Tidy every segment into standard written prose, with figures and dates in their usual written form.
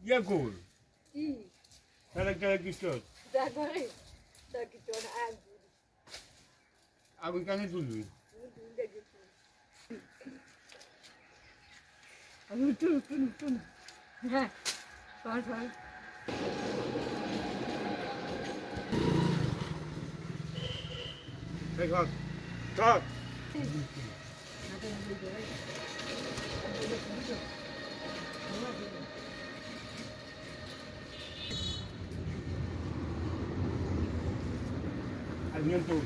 Ya gol. Kala kichot. Aku ikannya dulu. Tun. Hah. Soal. Kak. Kak. Nyentuh.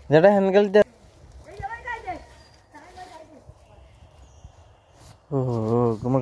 যেটা handle দে ও ঘুমা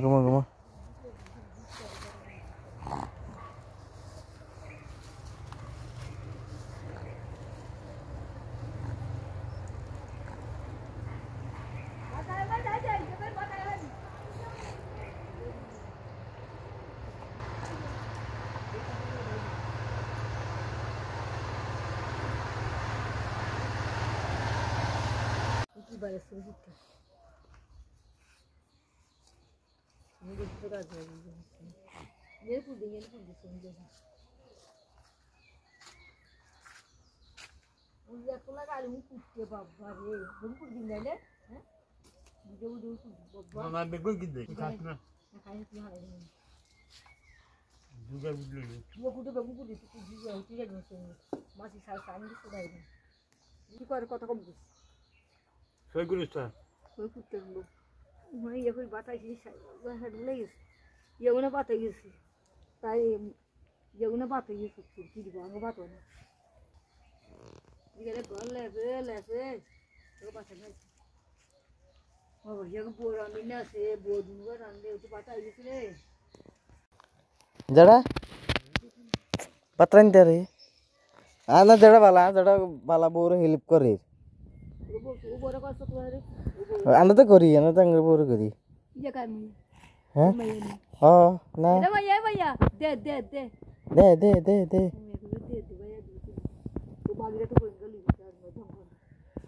Mama begon gide. Katna. Juga budulu. Soy gurusta. जड़ा पत्रा नहीं रे आना जड़ा बाला बोर हेल्प करे आना तो करी अंगर बोर करी हैं हां ना भैया दे तो बागरे तो गली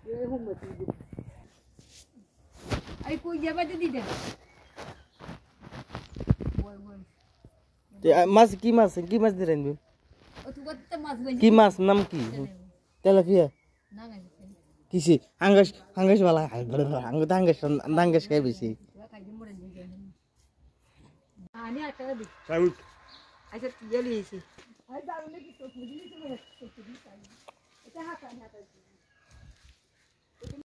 ये हम मत आई कोई जगह दे दे मास की मास दे रहे हैं की मास नाम की तेलापिया किसी हंगस वाला हंगस काय बेसी आणि आता दे Salut. अच्छा गेली आहे दारूने की तो मुली तो मला तो ती काय आता हाता